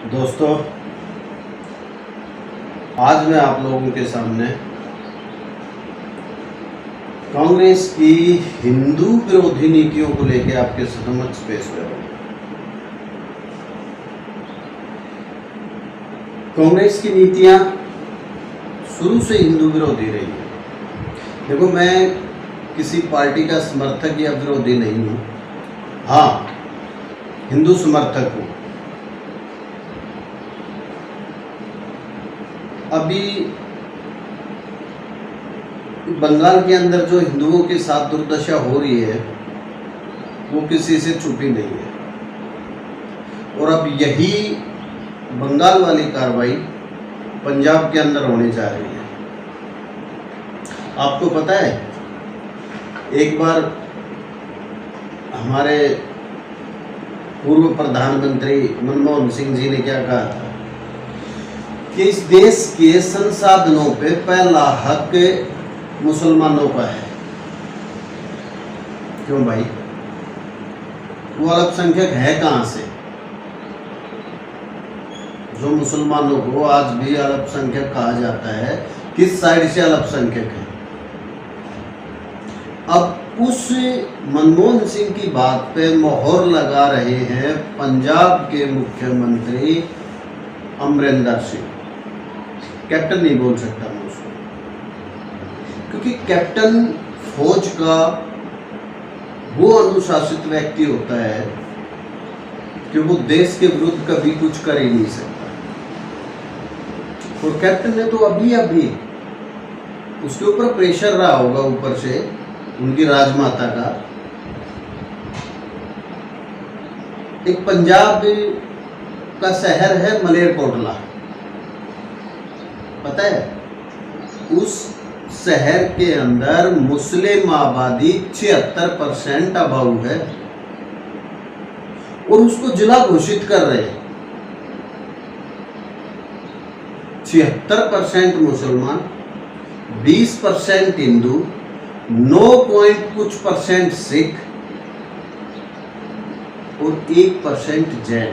दोस्तों, आज मैं आप लोगों के सामने कांग्रेस की हिंदू विरोधी नीतियों को लेकर आपके समक्ष पेश कर रहा हूं। कांग्रेस की नीतियां शुरू से हिंदू विरोधी रही है। देखो, मैं किसी पार्टी का समर्थक या विरोधी नहीं हूं। हाँ, हिंदू समर्थक हूं। अभी बंगाल के अंदर जो हिंदुओं के साथ दुर्दशा हो रही है वो किसी से छुपी नहीं है, और अब यही बंगाल वाली कार्रवाई पंजाब के अंदर होने जा रही है। आपको पता है, एक बार हमारे पूर्व प्रधानमंत्री मनमोहन सिंह जी ने क्या कहा था कि इस देश के संसाधनों पे पहला हक मुसलमानों का है। क्यों भाई? वो अल्पसंख्यक है कहां से? जो मुसलमानों को आज भी अल्पसंख्यक कहा जाता है, किस साइड से अल्पसंख्यक है? अब उस मनमोहन सिंह की बात पे मोहर लगा रहे हैं पंजाब के मुख्यमंत्री अमरिंदर सिंह। कैप्टन नहीं बोल सकता मैं उसको, क्योंकि कैप्टन फौज का वो अनुशासित व्यक्ति होता है कि वो देश के विरुद्ध कभी कुछ कर ही नहीं सकता। और कैप्टन ने तो अभी उसके ऊपर प्रेशर रहा होगा, ऊपर से उनकी राजमाता का। एक पंजाब का शहर है मलेरकोटला, पता है? उस शहर के अंदर मुस्लिम आबादी 76% अबाउ है, और उसको जिला घोषित कर रहे हैं। 76% मुसलमान, 20% हिंदू, 9 सिख और 1% जैन।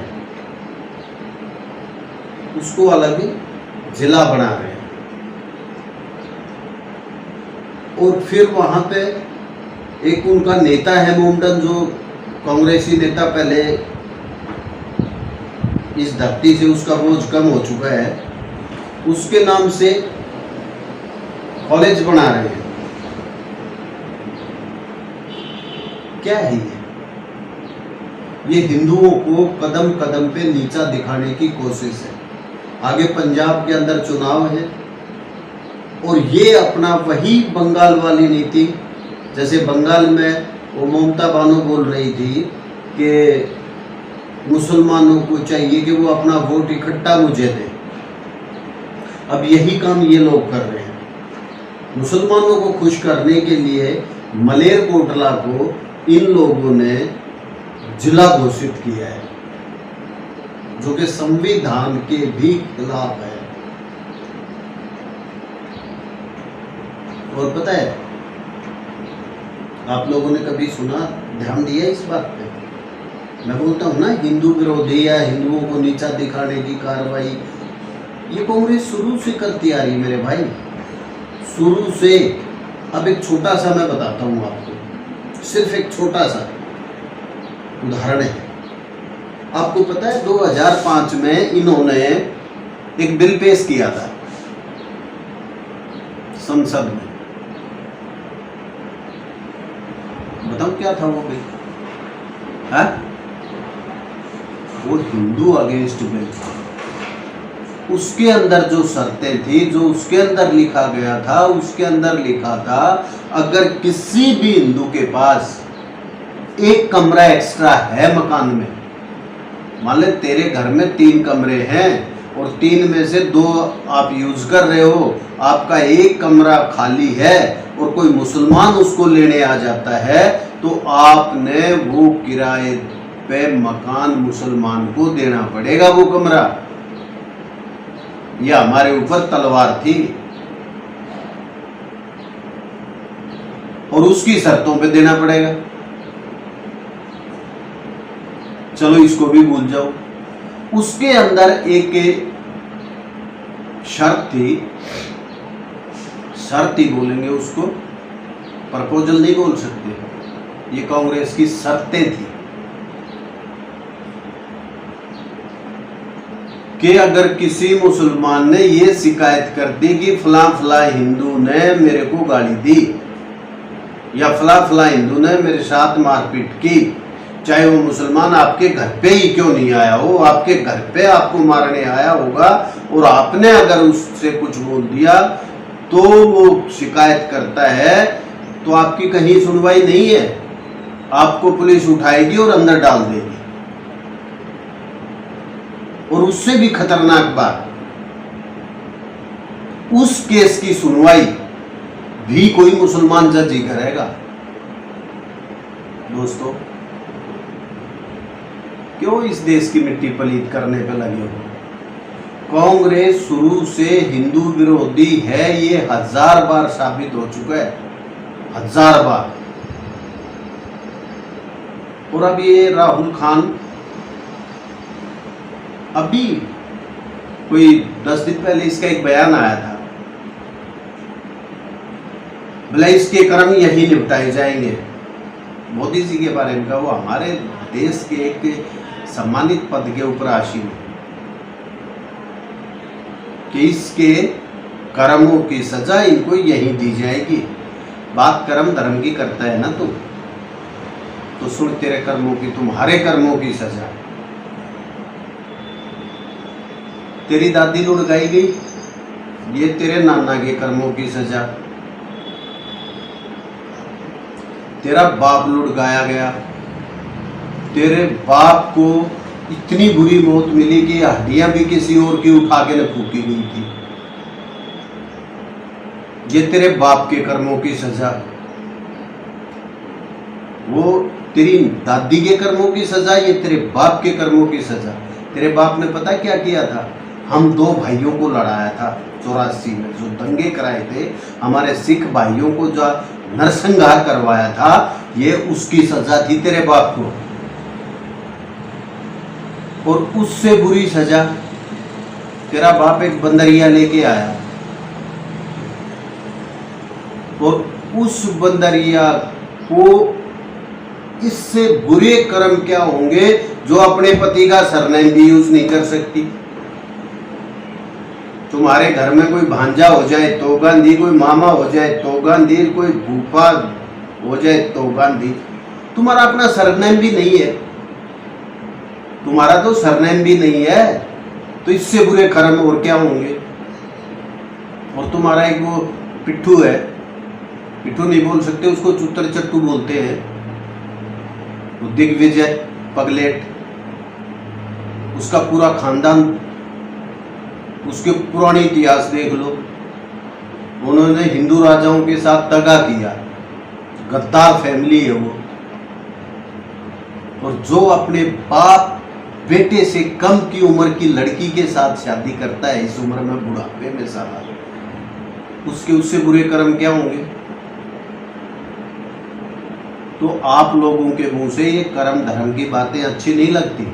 उसको अलग जिला बना रहे हैं। और फिर वहां पे एक उनका नेता है मोमडन, जो कांग्रेसी नेता, पहले इस धरती से उसका बोझ कम हो चुका है, उसके नाम से कॉलेज बना रहे हैं। क्या है ये हिंदुओं को कदम कदम पे नीचा दिखाने की कोशिश है। आगे पंजाब के अंदर चुनाव है, और ये अपना वही बंगाल वाली नीति, जैसे बंगाल में वो ममता बानो बोल रही थी कि मुसलमानों को चाहिए कि वो अपना वोट इकट्ठा मुझे दे। अब यही काम ये लोग कर रहे हैं। मुसलमानों को खुश करने के लिए मलेरकोटला को इन लोगों ने जिला घोषित किया है, जो कि संविधान के भी खिलाफ है। और पता है, आप लोगों ने कभी सुना, ध्यान दिया इस बात पे? मैं बोलता हूं ना, हिंदू विरोधी या हिंदुओं को नीचा दिखाने की कार्रवाई ये कांग्रेस शुरू से करती आ रही मेरे भाई, शुरू से। अब एक छोटा सा मैं बताता हूं आपको, सिर्फ एक छोटा सा उदाहरण है। आपको पता है 2005 में इन्होंने एक बिल पेश किया था संसद में। बताओ क्या था वो बिल? है वो हिंदू अगेंस्ट बिल था। उसके अंदर जो शर्तें थी, जो उसके अंदर लिखा गया था, उसके अंदर लिखा था अगर किसी भी हिंदू के पास एक कमरा एक्स्ट्रा है मकान में, मान ले तेरे घर में 3 कमरे हैं और 3 में से 2 आप यूज कर रहे हो, आपका एक कमरा खाली है और कोई मुसलमान उसको लेने आ जाता है, तो आपने वो किराए पे मकान मुसलमान को देना पड़ेगा वो कमरा। यह हमारे ऊपर तलवार थी, और उसकी शर्तों पे देना पड़ेगा। चलो इसको भी भूल जाओ। उसके अंदर एक शर्त थी, शर्त ही बोलेंगे उसको, प्रपोजल नहीं बोल सकते, ये कांग्रेस की शर्तें थी कि अगर किसी मुसलमान ने ये शिकायत कर दी कि फला फला हिंदू ने मेरे को गाली दी या फला फला हिंदू ने मेरे साथ मारपीट की, चाहे वो मुसलमान आपके घर पे ही क्यों नहीं आया हो, आपके घर पे आपको मारने आया होगा, और आपने अगर उससे कुछ बोल दिया तो वो शिकायत करता है, तो आपकी कहीं सुनवाई नहीं है, आपको पुलिस उठाएगी और अंदर डाल देगी। और उससे भी खतरनाक बात, उस केस की सुनवाई भी कोई मुसलमान जज ही करेगा। दोस्तों, क्यों इस देश की मिट्टी पलीत करने पे लगे हो? कांग्रेस शुरू से हिंदू विरोधी है, ये 1000 बार साबित हो चुका है, 1000 बार। और अब ये राहुल खान, अभी कोई 10 दिन पहले इसका एक बयान आया था, भले इसके कर्म यही निपटाए जाएंगे। मोदी जी के बारे में कहा, वो हमारे देश के एक सम्मानित पद के ऊपर आसीन है कि इसके कर्मों की सजा इनको यही दी जाएगी। बात कर्म धर्म की करता है ना तो सुन तेरे कर्मों की, तुम्हारे कर्मों की सजा। तेरी दादी लुढ़काई गई, ये तेरे नाना के कर्मों की सजा। तेरा बाप लुढ़काया गया, तेरे बाप को इतनी बुरी मौत मिली कि हड्डियां भी किसी और की उठा के न फूकी गई थी। ये तेरे बाप के कर्मों की सजा। वो तेरी दादी के कर्मों की सजा, ये तेरे बाप के कर्मों की सजा। तेरे बाप ने पता क्या किया था? हम 2 भाइयों को लड़ाया था 84 में, जो दंगे कराए थे, हमारे सिख भाइयों को जो नरसंहार करवाया था, ये उसकी सजा थी तेरे बाप को। और उससे बुरी सजा तेरा बाप एक बंदरिया लेके आया, और उस बंदरिया को इससे बुरे कर्म क्या होंगे जो अपने पति का सरनेम भी यूज नहीं कर सकती। तुम्हारे घर में कोई भांजा हो जाए तो गांधी, कोई मामा हो जाए तो गांधी, कोई भूपा हो जाए तो गांधी। तुम्हारा अपना सरनेम भी नहीं है, तुम्हारा तो सरनेम भी नहीं है, तो इससे बुरे कर्म और क्या होंगे। और तुम्हारा एक वो पिट्ठू है, पिट्ठू नहीं बोल सकते उसको, चुत्तर चट्टू बोलते हैं, वो दिग्विजय पगलेट, उसका पूरा खानदान, उसके पुरानी इतिहास देख लो। उन्होंने हिंदू राजाओं के साथ दगा किया, गद्दार फैमिली है वो। और जो अपने बाप बेटे से कम की उम्र की लड़की के साथ शादी करता है इस उम्र में, बुढ़ापे में साला, उसके उससे बुरे कर्म क्या होंगे। तो आप लोगों के मुंह से ये कर्म धर्म की बातें अच्छी नहीं लगती।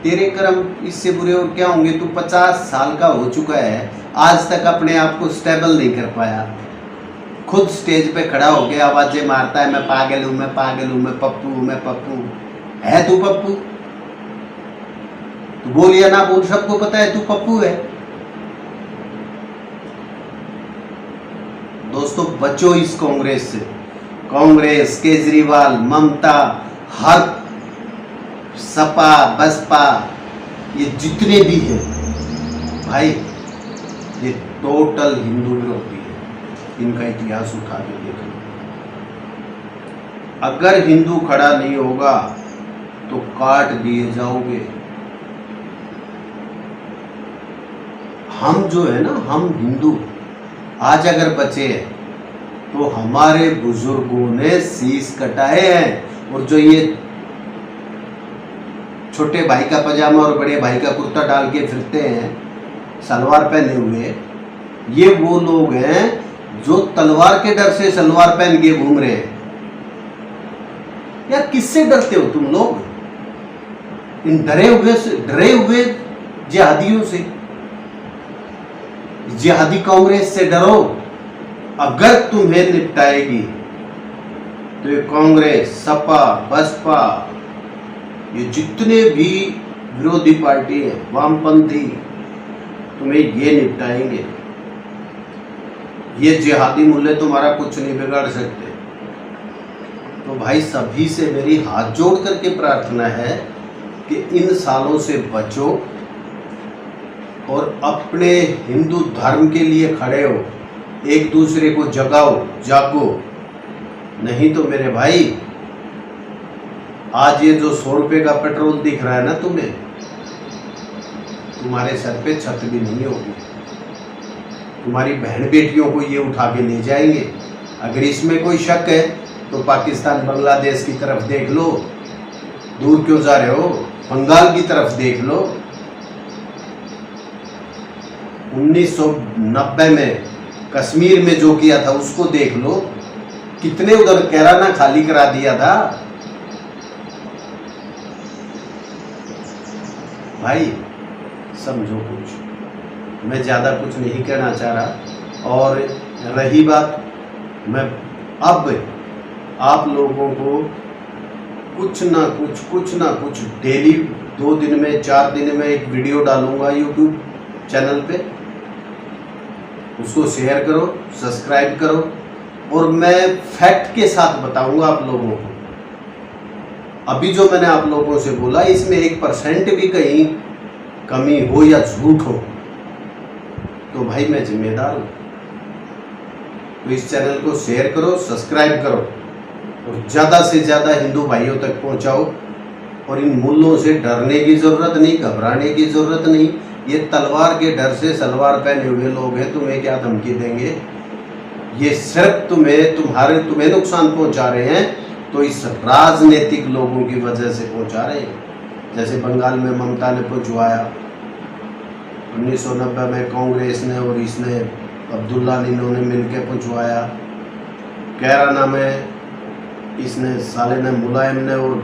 तेरे कर्म इससे बुरे और क्या होंगे। तू 50 साल का हो चुका है, आज तक अपने आप को स्टेबल नहीं कर पाया। खुद स्टेज पे खड़ा होकर आवाजें मारता है, मैं पागल हूं, मैं पागल हूं, मैं पप्पू हूं, मैं पप्पू। है तू पप्पू? तू बोल या ना बोल, सबको पता है तू पप्पू है। दोस्तों, बचो इस कांग्रेस से। कांग्रेस, केजरीवाल, ममता, हर सपा, बसपा, ये जितने भी हैं भाई, ये टोटल हिंदू विरोधी है। इनका इतिहास उठा के देख लो। अगर हिंदू खड़ा नहीं होगा तो काट दिए जाओगे। हम जो है ना, हम हिंदू आज अगर बचे हैं तो हमारे बुजुर्गों ने शीश कटाए हैं। और जो ये छोटे भाई का पजामा और बड़े भाई का कुर्ता डाल के फिरते हैं, सलवार पहने हुए, ये वो लोग हैं जो तलवार के डर से सलवार पहन के घूम रहे हैं। यार, किससे डरते हो तुम लोग? इन डरे हुए जिहादियों से, जिहादी कांग्रेस से डरो। अगर तुम्हें निपटाएगी तो ये कांग्रेस, सपा, बसपा, ये जितने भी विरोधी पार्टी है, वामपंथी, तुम्हें ये निपटाएंगे। ये जिहादी मुल्ले तुम्हारा कुछ नहीं बिगाड़ सकते। तो भाई सभी से मेरी हाथ जोड़ करके प्रार्थना है कि इन सालों से बचो और अपने हिंदू धर्म के लिए खड़े हो, एक दूसरे को जगाओ, जागो। नहीं तो मेरे भाई, आज ये जो 100 रुपये का पेट्रोल दिख रहा है ना तुम्हें, तुम्हारे सर पे छत भी नहीं होगी। तुम्हारी बहन बेटियों को ये उठा के ले जाएंगे। अगर इसमें कोई शक है तो पाकिस्तान, बांग्लादेश की तरफ देख लो। दूर क्यों जा रहे हो? बंगाल की तरफ देख लो। 1990 में कश्मीर में जो किया था उसको देख लो। कितने उधर कैराना खाली करा दिया था भाई। समझो कुछ, मैं ज़्यादा कुछ नहीं कहना चाह रहा। और रही बात, मैं अब आप लोगों को कुछ ना कुछ डेली 2 दिन में, 4 दिन में एक वीडियो डालूंगा यूट्यूब चैनल पे। उसको शेयर करो, सब्सक्राइब करो, और मैं फैक्ट के साथ बताऊंगा आप लोगों को। अभी जो मैंने आप लोगों से बोला, इसमें 1% भी कहीं कमी हो या झूठ हो तो भाई मैं जिम्मेदार हूँ। तो इस चैनल को शेयर करो, सब्सक्राइब करो और ज़्यादा से ज़्यादा हिंदू भाइयों तक पहुँचाओ। और इन मुल्लों से डरने की ज़रूरत नहीं, घबराने की ज़रूरत नहीं। ये तलवार के डर से सलवार पहने हुए लोग हैं, तुम्हें क्या धमकी देंगे? ये सिर्फ तुम्हें नुकसान पहुंचा रहे हैं। तो इस राजनीतिक लोगों की वजह से पहुंचा रहे हैं। जैसे बंगाल में ममता ने पहुंचवाया, 1990 में कांग्रेस ने और इसने, अब्दुल्ला ने, इन्होंने मिलकर पहुंचवाया। कैराना में इसने, साले ने, मुलायम ने और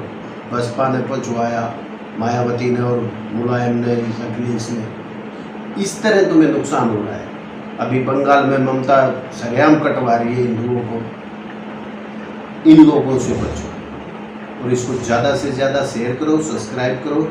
बसपा ने पहुंचवाया, मायावती ने और मुलायम ने, अखिलेश ने। इस तरह तुम्हें नुकसान हो रहा है। अभी बंगाल में ममता सरेआम कटवा रही है हिंदुओं को। इन लोगों से बचो और इसको ज़्यादा से ज़्यादा शेयर करो, सब्सक्राइब करो।